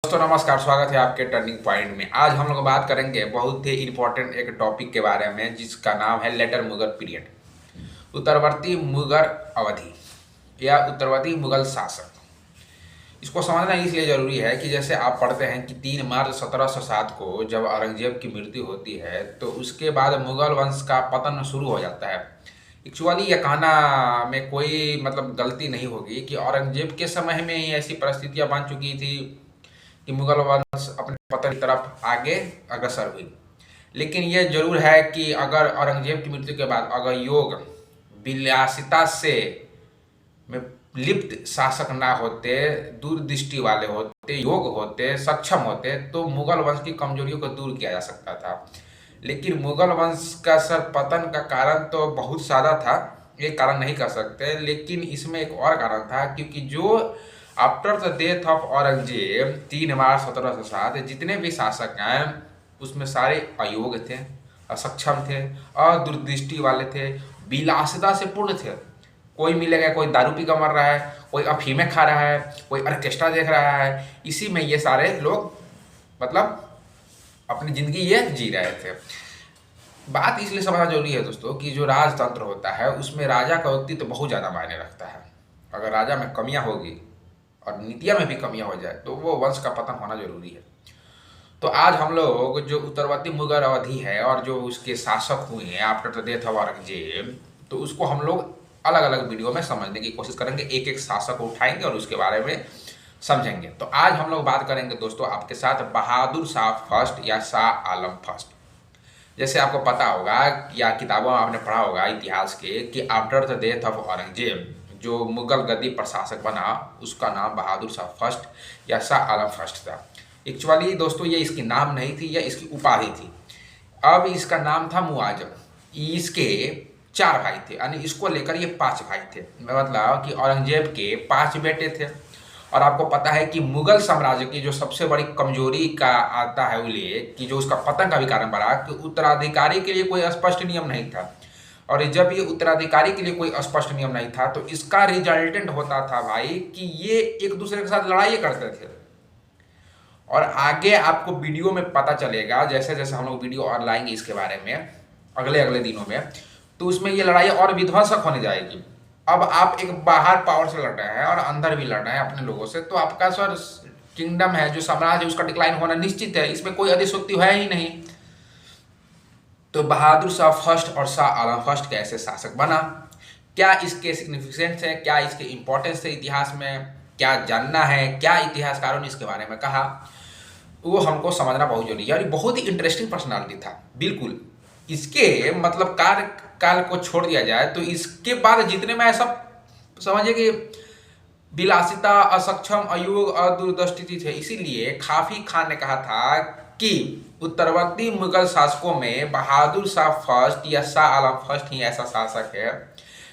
दोस्तों नमस्कार, स्वागत है आपके टर्निंग पॉइंट में। आज हम लोग बात करेंगे बहुत ही इंपॉर्टेंट एक टॉपिक के बारे में जिसका नाम है लेटर मुगल पीरियड, उत्तरवर्ती मुगल अवधि या उत्तरवर्ती मुगल शासक। इसको समझना इसलिए ज़रूरी है कि जैसे आप पढ़ते हैं कि 3 मार्च 1707 को जब औरंगजेब की मृत्यु होती है तो उसके बाद मुगल वंश का पतन शुरू हो जाता है। एक्चुअली यह कहना में कोई गलती नहीं होगी कि औरंगजेब के समय में ही ऐसी परिस्थितियां बन चुकी थी कि मुगल वंश अपने पतन की तरफ आगे अग्रसर हुई। लेकिन यह जरूर है कि अगर औरंगजेब की मृत्यु के बाद अगर योग विलासिता से में लिप्त शासक ना होते, दूरदृष्टि वाले होते, योग होते, सक्षम होते, तो मुगल वंश की कमजोरियों को दूर किया जा सकता था। लेकिन मुगल वंश का सर पतन का कारण तो बहुत सारा था, एक कारण नहीं कह सकते, लेकिन इसमें एक और कारण था क्योंकि जो after the death of Aurangzeb 3 मार्च 1707 जितने भी शासक हैं उसमें सारे अयोग्य थे, असक्षम थे, अदूरदृष्टि वाले थे, विलासिता से पूर्ण थे। कोई मिलेगा, कोई दारू पी कर मर रहा है, कोई अफीमें खा रहा है, कोई ऑर्केस्ट्रा देख रहा है, इसी में ये सारे लोग अपनी जिंदगी ये जी रहे थे। बात इसलिए समझना जरूरी है दोस्तों कि जो राजतंत्र होता है उसमें राजा का व्यक्तित्व बहुत ज़्यादा मायने रखता है। अगर राजा में कमियां होगी और नीतियां में भी कमियां हो जाए तो वो वंश का पतन होना जरूरी है। तो आज हम लोग जो उत्तरवर्ती मुगल अवधि है और जो उसके शासक हुए हैं after the death of Aurangzeb, तो उसको हम लोग अलग अलग वीडियो में समझने की कोशिश करेंगे, एक एक शासक को उठाएंगे और उसके बारे में समझेंगे। तो आज हम लोग बात करेंगे दोस्तों आपके साथ बहादुर शाह फर्स्ट या शाह आलम फर्स्ट। जैसे आपको पता होगा या किताबों में आपने पढ़ा होगा इतिहास के कि after the death of Aurangzeb जो मुगल गद्दी प्रशासक बना उसका नाम बहादुर शाह फर्स्ट या शाह आलम फर्स्ट था। एक्चुअली दोस्तों ये इसकी नाम नहीं थी, यह इसकी उपाधि थी। अब इसका नाम था मुआजम। इसके 4 भाई थे, यानी इसको लेकर ये 5 भाई थे। मतलब कि औरंगजेब के 5 बेटे थे। और आपको पता है कि मुगल साम्राज्य की जो सबसे बड़ी कमजोरी का आता है उल्लेख कि जो उसका पतन का भी कारण बना कि उत्तराधिकारी के लिए कोई स्पष्ट नियम नहीं था। और जब ये उत्तराधिकारी के लिए कोई स्पष्ट नियम नहीं था तो इसका रिजल्टेंट होता था भाई कि ये एक दूसरे के साथ लड़ाई करते थे। और आगे आपको वीडियो में पता चलेगा, जैसे जैसे हम लोग वीडियो और लाएंगे इसके बारे में अगले अगले दिनों में, तो उसमें ये लड़ाई और विध्वंसक होने जाएगी। अब आप एक बाहर पावर से लड़ रहे हैं और अंदर भी लड़ रहे हैं अपने लोगों से, तो आपका सर किंगडम है, जो साम्राज्य है, उसका डिक्लाइन होना निश्चित है, इसमें कोई अतिशयोक्ति है ही नहीं। तो बहादुर शाह फर्स्ट और शाह आलम फर्स्ट कैसे शासक बना, क्या इसके सिग्निफिकेंस है, क्या इसके इंपॉर्टेंस है इतिहास में, क्या जानना है, क्या इतिहासकारों ने इसके बारे में कहा, वो हमको समझना बहुत जरूरी है। और बहुत ही इंटरेस्टिंग पर्सनालिटी था बिल्कुल। इसके कार्यकाल को छोड़ दिया जाए तो इसके बाद जितने में ऐसा समझिए कि विलासिता, असक्षम, अयोग, अदूरदृष्टि थे। इसीलिए खाफी खान ने कहा था कि उत्तरवर्ती मुगल शासकों में बहादुर शाह फर्स्ट या शाह आलम फर्स्ट ही ऐसा शासक है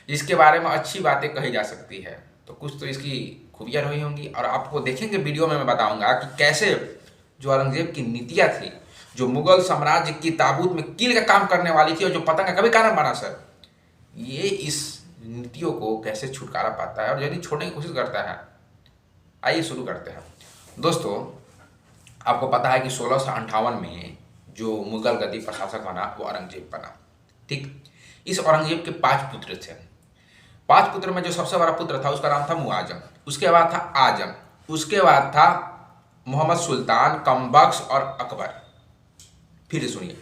जिसके बारे में अच्छी बातें कही जा सकती है। तो कुछ तो इसकी खूबियां रही होंगी और आपको देखेंगे वीडियो में मैं बताऊंगा कि कैसे जो औरंगजेब की नीतियां थी, जो मुगल साम्राज्य की ताबूत में कील का काम करने वाली थी और जो पतन का कभी कारण बना सर, ये इस नीतियों को कैसे छुटकारा पाता है और यदि छोड़ने की कोशिश करता है। आइए शुरू करते हैं। दोस्तों आपको पता है कि 1658 में जो मुगल गद्दी प्रशासक बना वो औरंगजेब बना। ठीक, इस औरंगजेब के 5 पुत्र थे। 5 पुत्र में जो सबसे बड़ा पुत्र था उसका नाम था मुआजम, उसके बाद था आजम, उसके बाद था मोहम्मद सुल्तान, कमबख्श और अकबर। फिर सुनिए,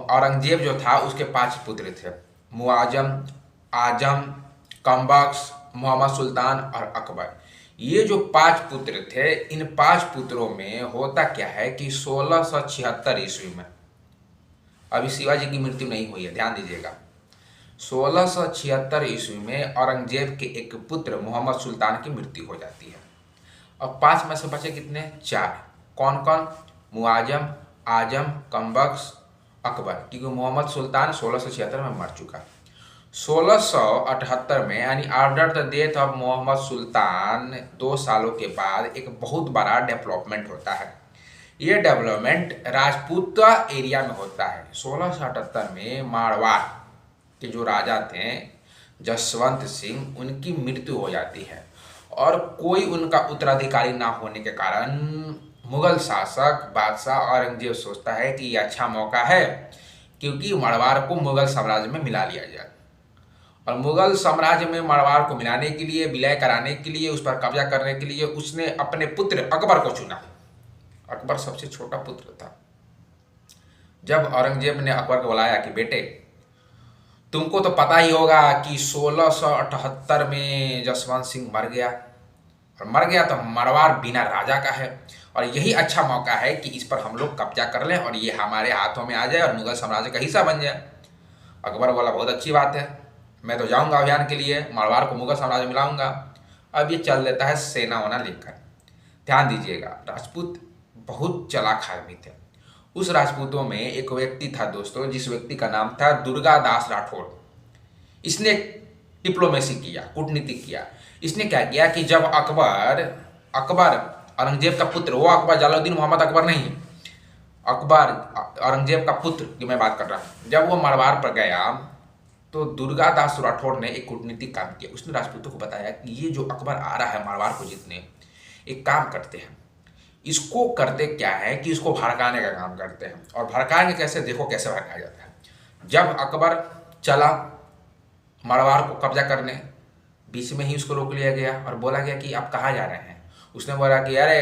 औरंगजेब जो था उसके 5 पुत्र थे, मुआजम, आजम, कमबख्श, मोहम्मद सुल्तान और अकबर। ये जो 5 पुत्र थे, इन 5 पुत्रों में होता क्या है कि 1676 ईस्वी में, अभी शिवाजी की मृत्यु नहीं हुई है, ध्यान दीजिएगा, 1676 ईस्वी में औरंगजेब के एक पुत्र मोहम्मद सुल्तान की मृत्यु हो जाती है। अब 5 में से बचे कितने? 4। कौन कौन? मुआजम, आजम, कमबख्श, अकबर, क्योंकि मोहम्मद सुल्तान 1676 में मर चुका। 1678 में यानी after the death of Mohammad Sultan 2 सालों के बाद एक बहुत बड़ा डेवलपमेंट होता है। ये डेवलपमेंट राजपूत एरिया में होता है। 1678 में मारवाड़ के जो राजा थे जसवंत सिंह, उनकी मृत्यु हो जाती है और कोई उनका उत्तराधिकारी ना होने के कारण मुगल शासक बादशाह औरंगजेब सोचता है कि यह अच्छा मौका है क्योंकि मड़वार को मुगल साम्राज्य में मिला लिया जाए। और मुगल साम्राज्य में मड़वार को मिलाने के लिए, विलय कराने के लिए, उस पर कब्जा करने के लिए उसने अपने पुत्र अकबर को चुना। अकबर सबसे छोटा पुत्र था। जब औरंगजेब ने अकबर को बुलाया कि बेटे, तुमको तो पता ही होगा कि 1678 में जसवंत सिंह मर गया, और मर गया तो मड़वार बिना राजा का है, और यही अच्छा मौका है कि इस पर हम लोग कब्जा कर लें और ये हमारे हाथों में आ जाए और मुगल साम्राज्य का हिस्सा बन जाए। अकबर बोला बहुत अच्छी बात है, मैं तो जाऊंगा अभियान के लिए, मड़वार को मुगल साम्राज्य में मिलाऊंगा। अब ये चल देता है सेना वना लेकर। ध्यान दीजिएगा, राजपूत बहुत चालाक आदमी थे। उस राजपूतों में एक व्यक्ति था दोस्तों, जिस व्यक्ति का नाम था दुर्गादास राठौर। इसने डिप्लोमेसी किया, कूटनीति किया। इसने क्या किया कि जब अकबर औरंगजेब का पुत्र, वो अकबर जलालुद्दीन मोहम्मद अकबर नहीं, अकबर औरंगजेब का पुत्र की मैं बात कर रहा हूँ, जब वो मड़वार पर गया तो दुर्गादास राठौर ने एक कूटनीतिक काम किया। उसने राजपूतों को बताया कि ये जो अकबर आ रहा है मड़वार को जीतने, एक काम करते हैं, इसको करते क्या है कि इसको भड़काने का काम करते हैं। और भड़काएंगे कैसे, देखो कैसे भड़काया जाता है। जब अकबर चला मड़वार को कब्जा करने, बीच में ही उसको रोक लिया गया और बोला गया कि आप कहाँ जा रहे हैं। उसने बोला कि अरे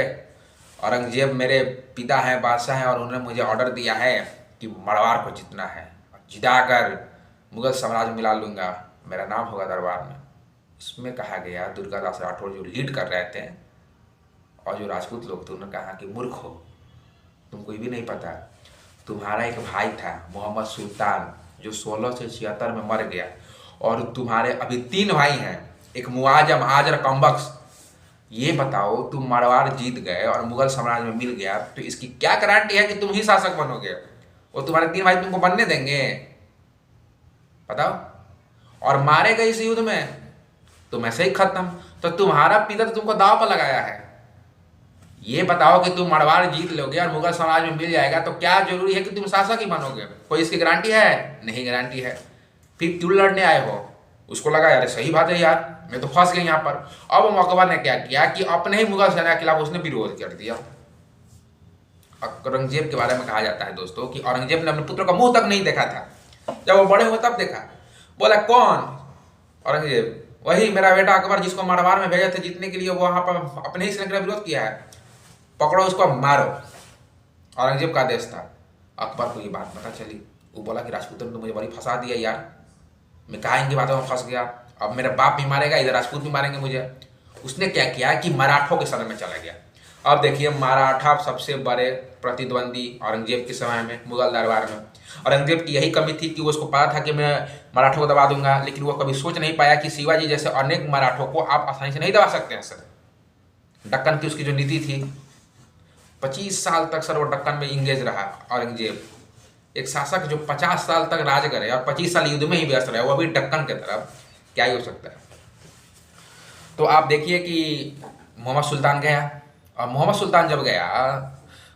औरंगजेब मेरे पिता हैं, बादशाह हैं, और उन्होंने मुझे ऑर्डर दिया है कि मड़वार को जीतना है, जिताकर मुगल साम्राज्य मिला लूँगा, मेरा नाम होगा दरबार में। इसमें कहा गया, दुर्गादास राठौर जो लीड कर रहे थे और जो राजपूत लोग थे, उन्होंने कहा कि मूर्ख हो, तुम कोई भी नहीं पता, तुम्हारा एक भाई था मोहम्मद सुल्तान जो 1676 में मर गया, और तुम्हारे अभी 3 भाई हैं, एक मुआजम, आजर, कम्बख्श। ये बताओ, तुम मड़वार जीत गए और मुगल साम्राज्य में मिल गया, तो इसकी क्या गारंटी है कि तुम ही शासक बनोगे? और तुम्हारे 3 भाई तुमको बनने देंगे? बताओ। और मारे गए इस युद्ध में, तुम ऐसे ही खत्म। तो तुम्हारा पिता तो तुमको दांव पर लगाया है। ये बताओ कि तुम मड़वार जीत लोगे और मुगल समाज में मिल जाएगा, तो क्या जरूरी है कि तुम शासक ही बनोगे? कोई इसकी गारंटी है? नहीं गारंटी है। फिर क्यों लड़ने आए हो? उसको लगा यार सही बात है यार, मैं तो फंस गई यहाँ पर। अब अकबर ने क्या किया कि अपने ही मुगल सेना के खिलाफ उसने विरोध कर दिया। औरंगजेब के बारे में कहा जाता है दोस्तों कि औरंगजेब ने अपने पुत्र का मुंह तक नहीं देखा था, जब वो बड़े हुए तब देखा। बोला कौन? औरंगजेब, वही मेरा बेटा अकबर, जिसको मड़वार में भेजे थे जीतने के लिए, वो वहां पर अपने ही सेना का विरोध किया है, पकड़ो उसको मारो। औरंगजेब का आदेश था। अकबर को ये बात पता चली, वो बोला कि राजपूतों ने तो मुझे बड़ी फंसा दिया यार, मैं कहा इनकी बातों में फंस गया, अब मेरा बाप भी मारेगा, इधर राजपूत भी मारेंगे मुझे। उसने क्या किया कि मराठों के समय में चला गया। अब देखिए, मराठा सबसे बड़े प्रतिद्वंदी औरंगजेब के समय में मुगल दरबार में। औरंगजेब की यही कमी थी कि वो उसको पता था कि मैं मराठों को दबा दूंगा, लेकिन वो कभी सोच नहीं पाया कि शिवाजी जैसे अनेक मराठों को आप आसानी से नहीं दबा सकते हैं सर। दक्कन की उसकी जो नीति थी, 25 साल तक सर वो दक्कन में इंगेज रहा औरंगजेब। एक शासक जो 50 साल तक राज करे और 25 साल युद्ध में ही व्यस्त रहे, वो भी दक्कन के तरफ, क्या ही हो सकता है। तो आप देखिए कि मोहम्मद सुल्तान गया, और मोहम्मद सुल्तान जब गया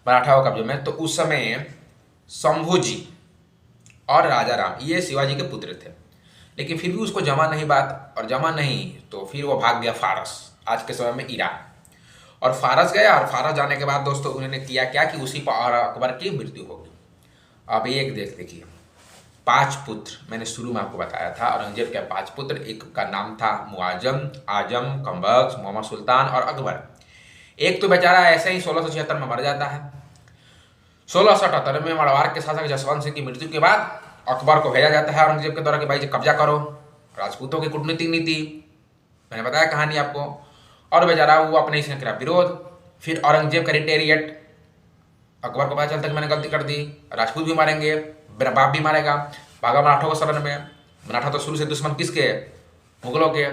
मराठाओं कब्जे में, तो उस समय शंभूजी और राजा राम ये शिवाजी के पुत्र थे, लेकिन फिर भी उसको जमा नहीं बात, और जमा नहीं तो फिर वो भाग गया फारस, आज के समय में ईरान। और फारस गया, और फारस जाने के बाद दोस्तों उन्होंने किया क्या कि उसी पर अकबर की मृत्यु हो गई। अब एक देखिए, 5 पुत्र, मैंने शुरू में आपको बताया था औरंगजेब के 5 पुत्र, एक का नाम था मुआजम, आजम, कम्बख्श, मोहम्मद सुल्तान और अकबर। एक तो बेचारा ऐसे ही 1676 में मर जाता है। 1678 में मड़वार के शासक जसवंत सिंह की मृत्यु के बाद अकबर को भेजा जाता है औरंगजेब के द्वारा कि भाई कब्जा करो, राजपूतों की कूटनीतिक नीति, मैंने बताया कहानी आपको। और बेचारा वो अपने इसने करा विरोध। फिर औरंगजेब का रिटेरिएट, अकबर को पता चलता कि मैंने गलती कर दी, राजपूत भी मारेंगे, मेरा बाप भी मारेगा, भागा मराठों को शरण में। मराठा तो शुरू से दुश्मन किसके? मुगलों के।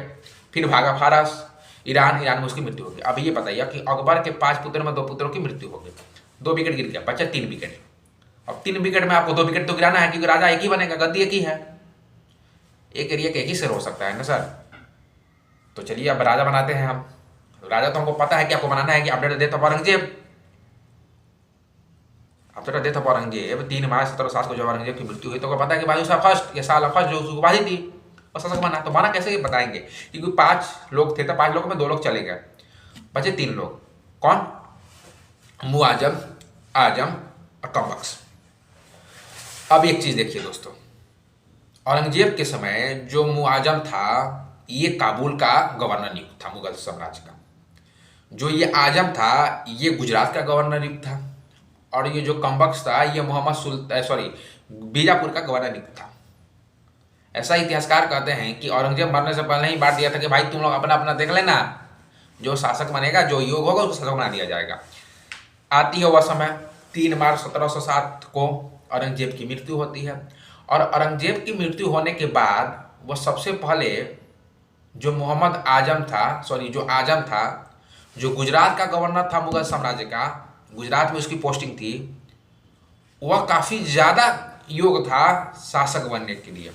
फिर भागा फारस, ईरान में उसकी मृत्यु हो गई। अब ये बताइए कि अकबर के 5 पुत्रों में 2 पुत्रों की मृत्यु हो गई, 2 विकेट गिर गया, बचा 3 विकेट। अब 3 विकेट में आपको 2 विकेट तो गिराना है, क्योंकि राजा एक ही बनेगा, गद्दी एक ही है, एक एरिया के एक ही सिर हो सकता है ना सर। तो चलिए अब राजा बनाते हैं हम। राजा तो हमको पता है कि आपको बनाना है कि update death of Aurangzeb. After death of Aurangzeb 3 मार्च 1760 को जब औरंगजेब की मृत्यु हुई, तो पता है कि बादशाह फर्स्ट, ये साल फर्स्ट जो उसकी उपाधि थी, और शासक बना। तो बना कैसे ये बताएंगे, क्योंकि 5 लोग थे तो 5 लोगों में 2 लोग चले गए, बचे 3 लोग। कौन? मुआजम, आजम और कमबख्श। अब एक चीज देखिए दोस्तों, औरंगजेब के समय जो मुआजम था ये काबुल का गवर्नर नियुक्त था मुगल साम्राज्य का। जो ये आजम था ये गुजरात का गवर्नर नियुक्त था। और ये जो कमबख्श था ये बीजापुर का गवर्नर नियुक्त था। ऐसा इतिहासकार कहते हैं कि औरंगजेब मरने से पहले ही बांट दिया था कि भाई तुम लोग अपना अपना देख लेना, जो शासक बनेगा, जो योग होगा उसको शासक बना दिया जाएगा। आती है वह समय, 3 मार्च 1707 को औरंगजेब की मृत्यु होती है। और औरंगजेब की मृत्यु होने के बाद वह सबसे पहले जो आजम था, जो गुजरात का गवर्नर था मुगल साम्राज्य का, गुजरात में उसकी पोस्टिंग थी, वह काफ़ी ज़्यादा योग्य था शासक बनने के लिए।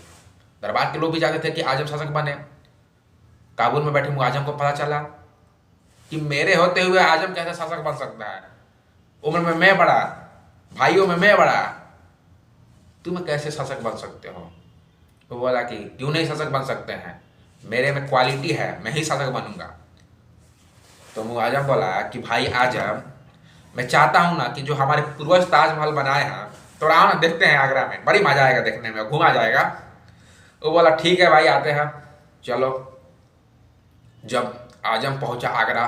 दरबार के लोग भी चाहते थे कि आजम शासक बने। काबुल में बैठे मुआजम को पता चला कि मेरे होते हुए आजम कैसे शासक बन सकता है, उम्र में मैं बड़ा, भाइयों में मैं बड़ा, तुम कैसे शासक बन सकते हो। वो बोला कि क्यों नहीं शासक बन सकते हैं, मेरे में क्वालिटी है, मैं ही शासक बनूंगा। तो मुआजम बोला कि भाई आजम, मैं चाहता हूं ना कि जो हमारे पूर्वज ताजमहल बनाए हैं, तो आओ ना देखते हैं आगरा में, बड़ी मजा आएगा देखने में, घूमा जाएगा। वो बोला ठीक है भाई आते हैं, चलो। जब आजम पहुंचा आगरा,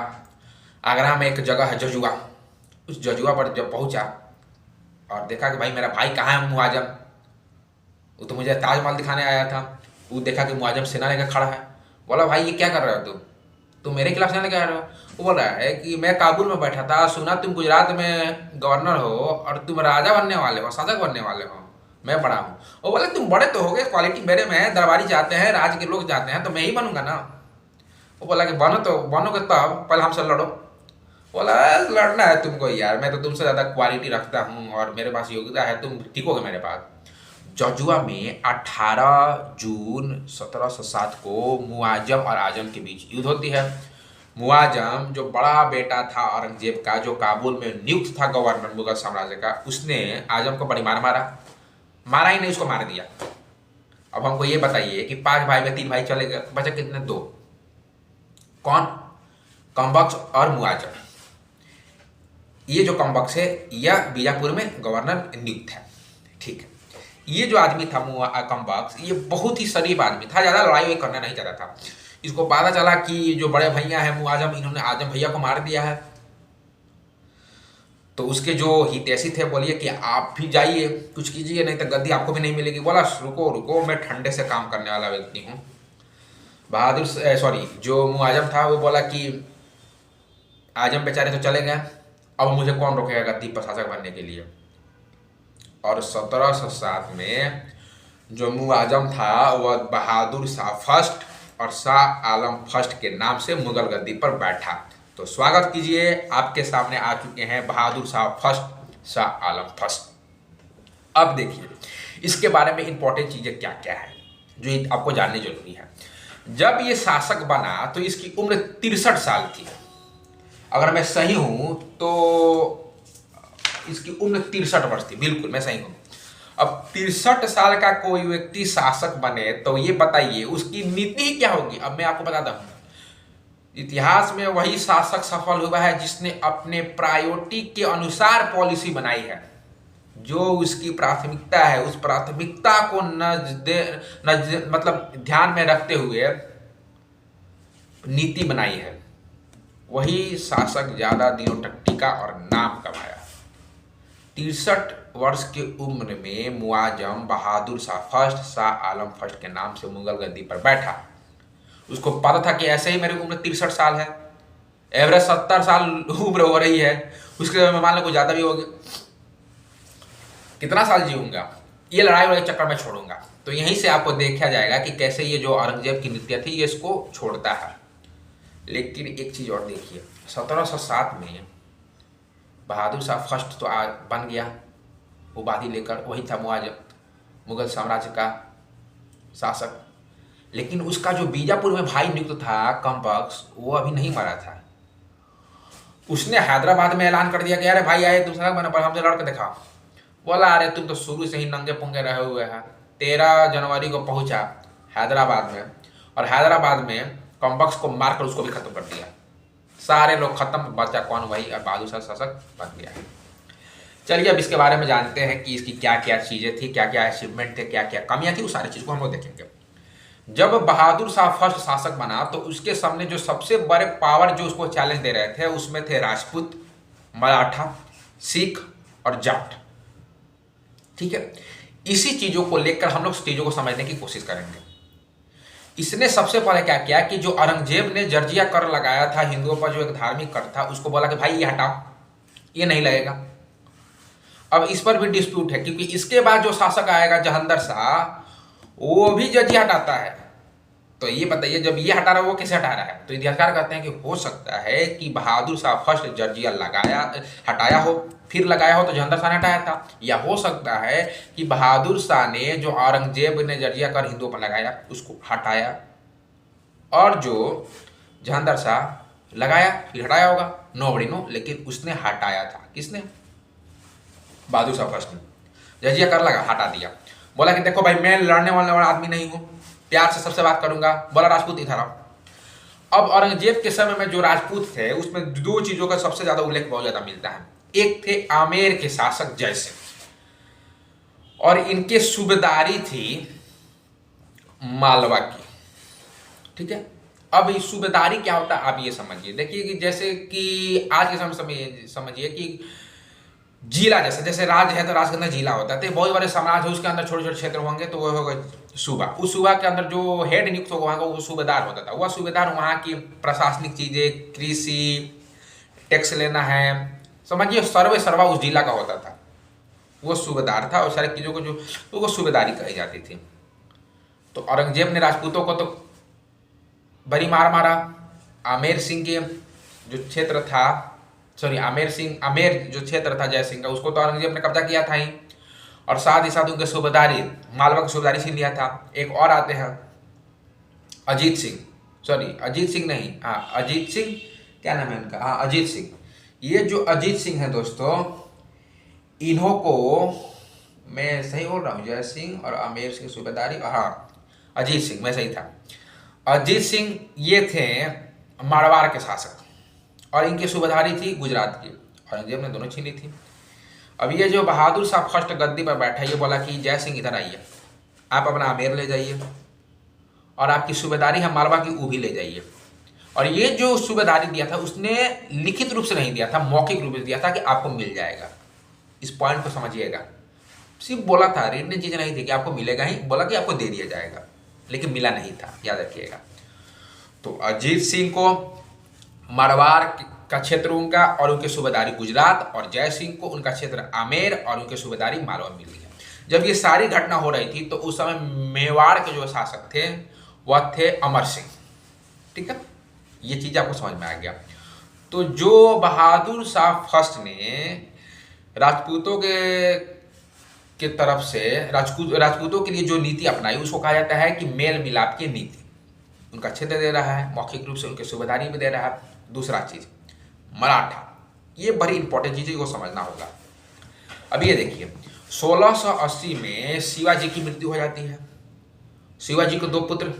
आगरा में एक जगह है जजुआ, उस जजुआ पर जब पहुंचा और देखा कि भाई मेरा भाई कहाँ है मुआजम, वो तो मुझे ताजमहल दिखाने आया था। वो देखा कि मुआजम सेना लेकर खड़ा है। बोला भाई ये क्या कर रहे हो तुम मेरे खिलाफ सेना लेकर आ रहे हो। वो बोल रहा है कि मैं काबुल में बैठा था, सुना तुम गुजरात में गवर्नर हो और तुम राजा बनने वाले हो, शासक बनने वाले हो, मैं बड़ा हूँ। वो बोले तुम बड़े तो हो गए, क्वालिटी मेरे में है, दरबारी जाते हैं, राज के लोग जाते हैं, तो मैं ही बनूंगा ना। वो बोला कि बनोगे तब पहले हमसे लड़ो। बोला लड़ना है तुमको यार, मैं तो तुमसे ज़्यादा क्वालिटी रखता हूँ और मेरे पास योग्यता है, तुम टिकोगे मेरे पास। जजुआ में 18 जून 1707 को मुआजम और आजम के बीच युद्ध होती है। मुआजम जो बड़ा बेटा था औरंगजेब का, जो काबुल में नियुक्त था गवर्नर मुगल साम्राज्य का, उसने आजम को बड़ी मार मारा ही नहीं, उसको मार दिया। अब हमको ये बताइए कि 5 भाई में 3 भाई चले गए, बचे कितने? 2। कौन? कमबख्श और मुआजम। ये जो कमबख्श है यह बीजापुर में गवर्नर नियुक्त है, ठीक है। ये जो आदमी था कमबख्श, ये बहुत ही शरीफ आदमी था, ज़्यादा लड़ाई करना नहीं चाहता था। इसको पता चला कि जो बड़े भैया हैं मुआजम, इन्होंने आजम भैया को मार दिया है। तो उसके जो हितैषी थे बोलिए कि आप भी जाइए, कुछ कीजिए, नहीं तो गद्दी आपको भी नहीं मिलेगी। बोला रुको रुको, मैं ठंडे से काम करने वाला व्यक्ति हूँ। जो मुआजम था वो बोला कि आजम बेचारे तो चले गए, अब मुझे कौन रोकेगा गद्दी पर शासक बनने के लिए। और 1707 में जो मुआजम था वह बहादुर शाह फर्स्ट और शाह आलम फर्स्ट के नाम से मुगल गद्दी पर बैठा। तो स्वागत कीजिए, आपके सामने आ चुके हैं बहादुर शाह फर्स्ट, शाह आलम फर्स्ट। अब देखिए इसके बारे में इंपॉर्टेंट चीजें क्या क्या है जो आपको जाननी जरूरी है। जब ये शासक बना तो इसकी उम्र 63 साल थी, अगर मैं सही हूं तो इसकी उम्र 63 वर्ष थी, बिल्कुल मैं सही हूं। अब 63 साल का कोई व्यक्ति शासक बने तो ये बताइए उसकी नीति क्या होगी। अब मैं आपको बताता हूं, इतिहास में वही शासक सफल हुआ है जिसने अपने प्रायोरिटी के अनुसार पॉलिसी बनाई है। जो उसकी प्राथमिकता है उस प्राथमिकता को मतलब ध्यान में रखते हुए नीति बनाई है, वही शासक ज्यादा दिनों तक टिका और नाम कमाया। 63 वर्ष की उम्र में मुआजम बहादुर शाह फर्स्ट, शाह आलम फर्स्ट के नाम से मुगल गद्दी पर बैठा। उसको पता था कि ऐसे ही मेरी उम्र 63 साल है, एवरेज 70 साल उम्र हो रही है, उसके मैं मान लो कुछ ज़्यादा भी हो गया, कितना साल जीऊंगा, ये लड़ाई वाले चक्कर में छोड़ूंगा। तो यहीं से आपको देखा जाएगा कि कैसे ये जो औरंगजेब की नीतियाँ थी ये इसको छोड़ता है। लेकिन एक चीज़ और देखिए, 1707 में बहादुर शाह फर्स्ट तो बन गया, उपाधि लेकर, वही था मुआजम मुगल साम्राज्य का शासक। लेकिन उसका जो बीजापुर में भाई नियुक्त था कमबख्श, वो अभी नहीं मरा था। उसने हैदराबाद में ऐलान कर दिया कि अरे भाई आए दूसरा बना पर हमसे लड़ के दिखाओ। बोला अरे तुम तो शुरू से ही नंगे पुंगे रहे हुए हैं। 13 जनवरी को पहुंचा हैदराबाद में, और हैदराबाद में कॉम्बक्स को मारकर उसको भी खत्म कर दिया। सारे लोग खत्म, बचा कौन? वही और बहादुर शाह शासक बन गया है। चलिए अब इसके बारे में जानते हैं कि इसकी क्या क्या चीज़ें थी, क्या क्या अचीवमेंट थे, क्या क्या कमियां थी, उस सारी चीज़ को हम लोग देखेंगे। जब बहादुर शाह फर्स्ट शासक बना तो उसके सामने जो सबसे बड़े पावर जो उसको चैलेंज दे रहे थे उसमें थे राजपूत, मराठा, सिख और जाट। ठीक है, इसी चीज़ों को लेकर हम लोग चीज़ों को समझने की कोशिश करेंगे। इसने सबसे पहले क्या किया कि जो औरंगजेब ने जर्जिया कर लगाया था हिंदुओं पर, जो एक धार्मिक कर था, उसको बोला कि भाई ये हटाओ, ये नहीं लगेगा। अब इस पर भी डिस्प्यूट है क्योंकि इसके बाद जो शासक आएगा जहांगीर शाह, वो भी जजिया हटाता है। तो ये बताइए, जब ये हटा रहा है वो किसे हटा रहा है? तो इतिहासकार कहते हैं कि हो सकता है कि बहादुर शाह फर्स्ट जर्जिया हटाया हो, फिर लगाया हो तो जहांगीर शाह ने हटाया था, या हो सकता है कि बहादुर शाह ने जो औरंगजेब ने जर्जिया कर हिंदुओं पर लगाया उसको हटाया, और जो जहांगीर शाह लगाया फिर हटाया होगा। नोबडी नो, लेकिन उसने हटाया था। किसने? बहादुर शाह फर्स्ट ने। जजिया कर लगा, हटा दिया। बोला कि देखो भाई मैं लड़ने वाला आदमी नहीं हूँ, प्यार से सबसे बात करूंगा। बोला राजपूत इधर आओ। अब औरंगजेब के समय में जो राजपूत थे उसमें दो चीजों का सबसे ज्यादा उल्लेख बहुत ज्यादा मिलता है। एक थे आमेर के शासक जय सिंह, और इनके सूबेदारी थी मालवा की। ठीक है, अब इस सूबेदारी क्या होता है आप ये समझिए। देखिए कि जैसे कि आज के समय समझिए कि जिला, जैसे राज्य है तो राज्य के अंदर जिला होता है, तो बहुत बड़े साम्राज्य है, उसके अंदर छोटे छोटे क्षेत्र होंगे तो वो होगा सूबा। उस सूबा के अंदर जो हेड नियुक्त होगा वहाँ का वो सूबेदार होता था। वह सूबेदार वहाँ की प्रशासनिक चीज़ें, कृषि, टैक्स लेना है, समझिए सर्वे सर्वा उस जिला का होता था। वो सूबेदार था और सारी चीज़ों को जो तो वो सूबेदारी कही जाती थी। तो औरंगजेब ने राजपूतों को तो बड़ी मार मारा। आमेर सिंह के जो क्षेत्र था, आमेर जो क्षेत्र था जय सिंह का, उसको तो औरंगजेब ने कब्जा किया था ही, और साथ ही साथ उनके सूबेदारी मालवा की सूबेदारी छीन लिया था। एक और आते हैं अजीत सिंह नहीं, हाँ अजीत सिंह, क्या नाम है इनका? हाँ अजीत सिंह। ये जो अजीत सिंह है दोस्तों, इन्हों को मैं सही बोल रहा हूँ, जय सिंह और आमेर सिंह सूबेदारी, हाँ अजीत सिंह, मैं सही था। अजीत सिंह ये थे मारवाड़ के शासक, और इनकी सूबेदारी थी गुजरात की। औरंगजेब ने दोनों छीनी थी। अब ये जो बहादुर शाह फर्स्ट गद्दी पर बैठा, ये बोला कि जय सिंह इधर आइए, आप अपना आमेर ले जाइए, और आपकी सूबेदारी है मालवा की, वो भी ले जाइए। और ये जो सूबेदारी दिया था उसने लिखित रूप से नहीं दिया था, मौखिक रूप से दिया था कि आपको मिल जाएगा। इस पॉइंट को समझिएगा, सिर्फ बोला था, रिटन चीज़ नहीं थी कि आपको मिलेगा ही, बोला कि आपको दे दिया जाएगा, लेकिन मिला नहीं था, याद रखिएगा। तो अजीत सिंह को मारवाड़ का क्षेत्र उनका और उनके सूबेदारी गुजरात, और जय सिंह को उनका क्षेत्र आमेर और उनके सूबेदारी मालवा मिल गया। जब ये सारी घटना हो रही थी तो उस समय मेवाड़ के जो शासक थे वह थे अमर सिंह। ठीक है, ये चीज आपको समझ में आ गया। तो जो बहादुर शाह फर्स्ट ने राजपूतों के तरफ से राजपूतों के लिए जो नीति अपनाई उसको कहा जाता है कि मेल मिलाप की नीति। उनका क्षेत्र दे रहा है, मौखिक रूप से उनके सूबेदारी भी दे रहा है। दूसरा चीज मराठा, ये बड़ी इंपॉर्टेंट चीज है, को समझना होगा। अब ये देखिए 1680 में शिवाजी की मृत्यु हो जाती है। शिवाजी के दो पुत्र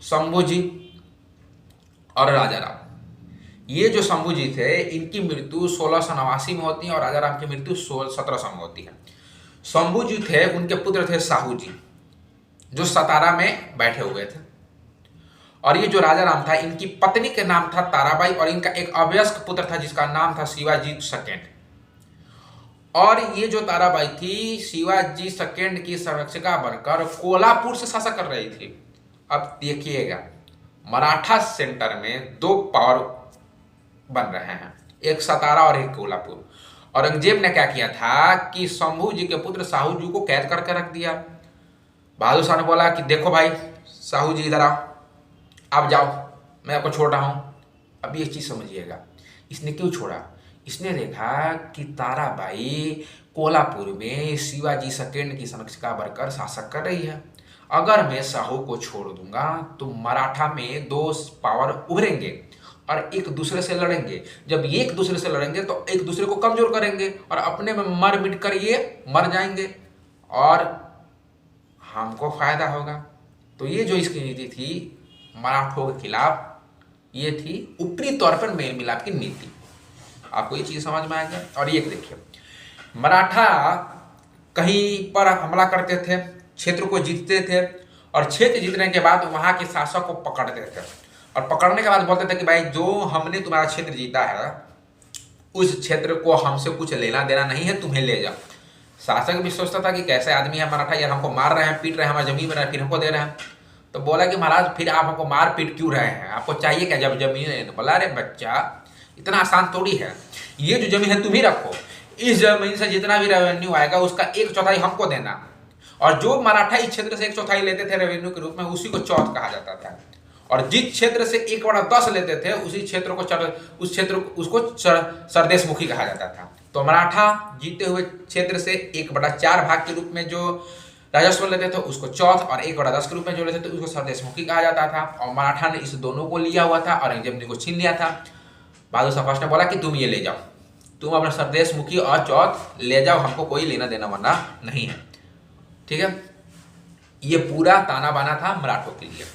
शंभुजी और राजा राम। ये जो शंभुजी थे इनकी मृत्यु 1689 में होती है और राजा राम की मृत्यु 1700 में होती है। शंभुजी थे, उनके पुत्र थे साहू जी जो सतारा में बैठे हुए थे, और ये जो राजा राम था इनकी पत्नी के नाम था ताराबाई, और इनका एक अवयस्क पुत्र था जिसका नाम था शिवाजी सेकेंड। और ये जो ताराबाई थी शिवाजी सेकेंड की संरक्षिका बनकर कोल्हापुर से शासन कर रही थी। अब देखिएगा मराठा सेंटर में दो पावर बन रहे हैं, एक सतारा और एक कोल्हापुर। औरंगजेब ने क्या किया था कि शंभू जी के पुत्र साहू जी को कैद करके रख दिया। बहादुर शाह ने बोला कि देखो भाई साहू जी इधर आओ, आप जाओ, मैं आपको छोड़ रहा हूं। अब ये चीज समझिएगा, इसने क्यों छोड़ा? इसने देखा कि ताराबाई कोल्हापुर में शिवाजी सेकेंड की संरक्षिका बनकर शासक कर रही है। अगर मैं साहू को छोड़ दूंगा तो मराठा में दो पावर उभरेंगे और एक दूसरे से लड़ेंगे। जब ये एक दूसरे से लड़ेंगे तो एक दूसरे को कमजोर करेंगे और अपने में मर मिट कर ये मर जाएंगे और हमको फायदा होगा। तो ये जो इसकी नीति थी मराठों के खिलाफ, ये थी ऊपरी तौर पर मेल मिलाप की नीति। आपको ये चीज़ समझ में आ गया। और ये देखिए, मराठा कहीं पर हमला करते थे, क्षेत्र को जीतते थे, और क्षेत्र जीतने के बाद वहाँ के शासक को पकड़ते थे, और पकड़ने के बाद बोलते थे कि भाई जो हमने तुम्हारा क्षेत्र जीता है उस क्षेत्र को हमसे कुछ लेना देना नहीं है, तुम्हें ले जाओ। शासक भी सोचता था कि कैसे आदमी है मराठा यार, हमको मार रहे हैं, पीट रहे हैं, हमारी जमीन में रहे, फिर हमको दे रहे हैं। तो बोला कि महाराज फिर आप हमको मार पीट क्यों रहे हैं, आपको चाहिए क्या जब जमीन? बोला अरे बच्चा इतना आसान थोड़ी है, ये जो जमीन है तुम ही रखो, इस जमीन से जितना भी रेवेन्यू आएगा उसका 1/4 हमको देना, और जो मराठा इस क्षेत्र से 1/4 लेते थे रेवेन्यू के रूप में उसी को चौथ कहा जाता था, और जिस क्षेत्र से 1/10 लेते थे उसी क्षेत्र को उस क्षेत्र उसको सरदेशमुखी कहा जाता था। तो मराठा जीते हुए क्षेत्र से 1/4 भाग के रूप में जो राजस्व लेते थे उसको चौथ, और 1/10 के रूप में जो लेते थे उसको सरदेशमुखी कहा जाता था। और मराठा ने इस दोनों को लिया हुआ था, औरंगजेब ने को छीन लिया था। बहादुर शाह फर्स्ट ने बोला कि तुम ये ले जाओ, तुम अपना सरदेशमुखी और चौथ ले जाओ, हमको कोई लेना देना वरना नहीं है। ठीक है, ये पूरा ताना बाना था मराठों के लिए।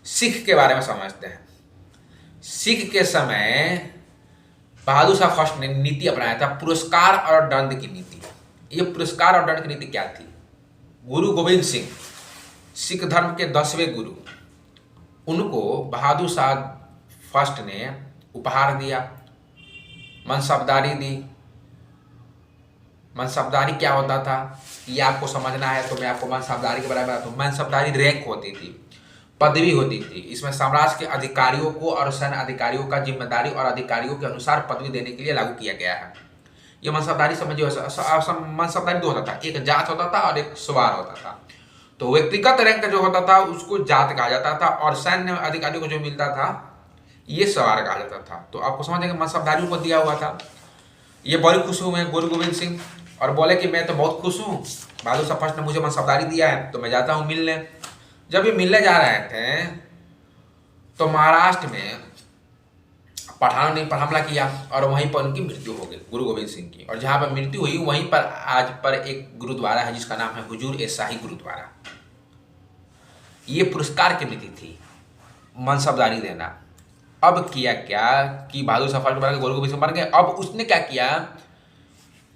सिख के बारे में समझते हैं। सिख के समय बहादुर शाह फर्स्ट ने नीति अपनाया था पुरस्कार और दंड की नीति। ये पुरस्कार और दंड की नीति क्या थी? गुरु गोविंद सिंह, सिख धर्म के 10वें गुरु, उनको बहादुर शाह फर्स्ट ने उपहार दिया, मनसबदारी दी। मनसबदारी क्या होता था ये आपको समझना है तो मैं आपको मनसबदारी के बारे में बताता हूँ। मनसबदारी रैंक होती थी, पदवी होती थी। इसमें साम्राज्य के अधिकारियों को और सैन्य अधिकारियों का जिम्मेदारी और अधिकारियों के अनुसार पदवी देने के लिए लागू किया गया है। ये मनसबदारी समझिए, मनसबदारी 2 होता था, एक जात होता था और एक सवार होता था। तो व्यक्तिगत रैंक जो होता था उसको जात कहा जाता था, और सैन्य अधिकारियों को जो मिलता था ये सवार कहा जाता था। तो आपको समझ कि मनसबदारी को दिया हुआ था। ये बड़ी खुश हूँ मैं गुरु गोविंद सिंह, और बोले कि मैं तो बहुत खुश हूँ, बहादुर शाह फर्स्ट ने मुझे मनसबदारी दिया है तो मैं जाता हूँ मिलने। जब ये मिलने जा रहे थे तो महाराष्ट्र में पठानों ने पर हमला किया और वहीं पर उनकी मृत्यु हो गई, गुरु गोविंद सिंह की। और जहाँ पर मृत्यु हुई वहीं पर आज पर एक गुरुद्वारा है जिसका नाम है हुजूर ए शाही गुरुद्वारा। ये पुरस्कार की नीति थी, मनसबदारी देना। अब किया क्या कि बहादुर शाह फर्स्ट बन गए, गुरु गोविंद सिंह बन गए। अब उसने क्या किया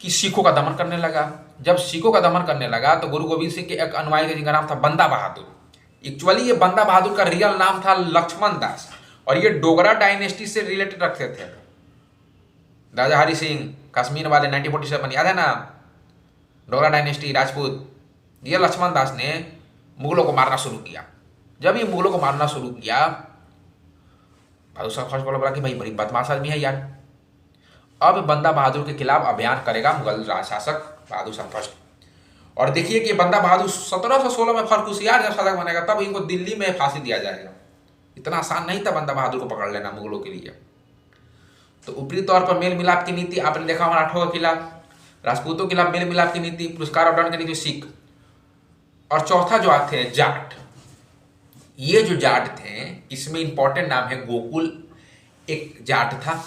कि सिखों का दमन करने लगा। जब सिखों का दमन करने लगा तो गुरु गोविंद सिंह के एक अनुयायी जिनका नाम था बंदा बहादुर। एक्चुअली ये बंदा बहादुर का रियल नाम था लक्ष्मण दास, और ये डोगरा डायनेस्टी से रिलेटेड रखते थे। राजा हरि सिंह कश्मीर वाले 1947 याद है ना, डोगरा डायनेस्टी राजपूत। ये लक्ष्मण दास ने मुगलों को मारना शुरू किया। जब ये मुगलों को मारना शुरू किया बहादुर शाह फर्स्ट बोला कि भाई बड़ी बदमाश आदमी है यार, अब बंदा बहादुर के खिलाफ अभियान करेगा मुगल राज शासक बहादुर शाह फर्स्ट। और देखिए कि बंदा बहादुर 1716 में फर्रुखसियार जब शासक बनेगा तब इनको दिल्ली में फांसी दिया जाएगा। इतना आसान नहीं था बंदा बहादुर को पकड़ लेना मुगलों के लिए। तो ऊपरी तौर पर मेल मिलाप की नीति आपने देखा, मराठों के खिलाफ, राजपूतों के खिलाफ मेल मिलाप की नीति, पुरस्कार और दंड की नीति सिख। और चौथा जो आते हैं जाट। ये जो जाट थे इसमें इंपॉर्टेंट नाम है गोकुल। एक जाट था,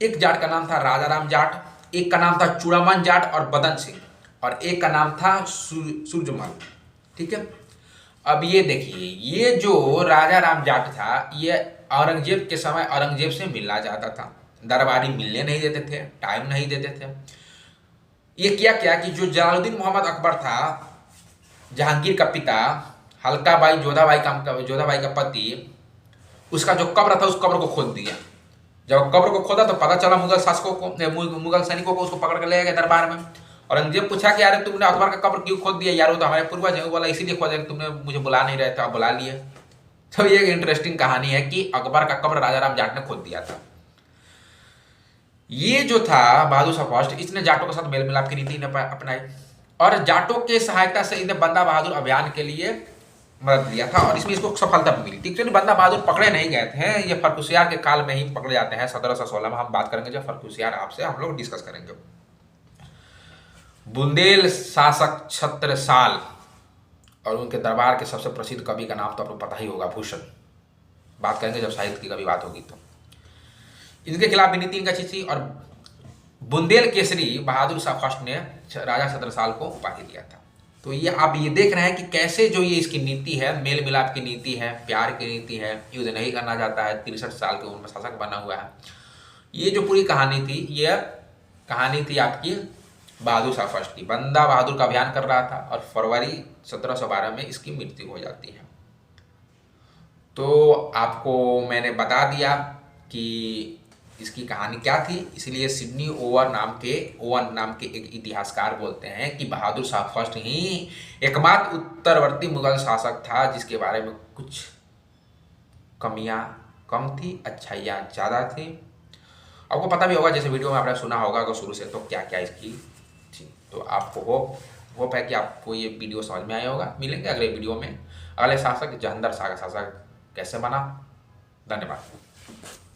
एक जाट का नाम था राजाराम जाट, एक का नाम था चूड़ामन जाट और बदन सिंह, और एक का नाम था सूरजमल। ठीक है, अब ये देखिए, ये जो राजा राम जाट था ये औरंगजेब के समय औरंगजेब से मिलना चाहता था। दरबारी मिलने नहीं देते थे, टाइम नहीं देते थे। ये क्या कि जो जलालुद्दीन मोहम्मद अकबर था, जहांगीर का पिता, हल्का बाई जोधाबाई का पति, उसका जो कब्र था उस कब्र को खोद दिया। जब कब्र को खोदा तो पता चला मुगल शासकों को, मुगल सैनिकों को उसको पकड़ कर ले गए दरबार में। औरंगजेब पूछा कि यार तुमने अकबर का कब्र क्यों खोद दिया? यार वो तो हमारे पूर्वज है। बोला इसीलिए खोदा कि तुमने मुझे बुला नहीं रहे थे, अब बुला लिए। तो ये एक इंटरेस्टिंग कहानी है कि अकबर का कब्र राजाराम जाट ने खोद दिया था। ये जो था बहादुर शाह फर्स्ट, इसने जाटों के साथ मेल मिलाप की नीति अपनाई, और जाटों के सहायता से इन्हें बंदा बहादुर अभियान के लिए मदद दिया था, और इसमें इसको सफलता भी मिली। एक्चुअली बंदा बहादुर पकड़े नहीं गए थे, ये फर्रुखसियार के काल में ही पकड़े जाते हैं 1716 में। हम बात करेंगे जब फर्रुखसियार आपसे हम लोग डिस्कस करेंगे। बुंदेल शासक छत्रसाल और उनके दरबार के सबसे प्रसिद्ध कवि का नाम तो आपको पता ही होगा, भूषण। बात करेंगे जब साहित्य की कभी बात होगी तो। इनके खिलाफ भी नीति इनका अच्छी थी, और बुंदेल केसरी बहादुर शाह फर्स्ट ने राजा छत्रसाल को उपाधि दिया था। तो ये आप ये देख रहे हैं कि कैसे जो ये इसकी नीति है, मेल मिलाप की नीति है, प्यार की नीति है, युद्ध नहीं करना चाहता है, 63 साल की उम्र में शासक बना हुआ है। ये जो पूरी कहानी थी, ये कहानी थी आपकी बहादुर शाह फर्स्ट की। बंदा बहादुर का अभियान कर रहा था और फरवरी 1712 में इसकी मृत्यु हो जाती है। तो आपको मैंने बता दिया कि इसकी कहानी क्या थी। इसलिए सिडनी ओवन नाम के एक इतिहासकार बोलते हैं कि बहादुर शाह फर्स्ट ही एकमात्र उत्तरवर्ती मुगल शासक था जिसके बारे में कुछ कमियां कम थी, अच्छाइयाँ ज़्यादा थी। आपको पता भी होगा, जैसे वीडियो में आपने सुना होगा कि शुरू से तो क्या क्या इसकी थी। तो आपको होप है कि आपको ये वीडियो समझ में आया होगा। मिलेंगे अगले वीडियो में। अगले शासक जहांगीर शाह का शासक कैसे बना। धन्यवाद।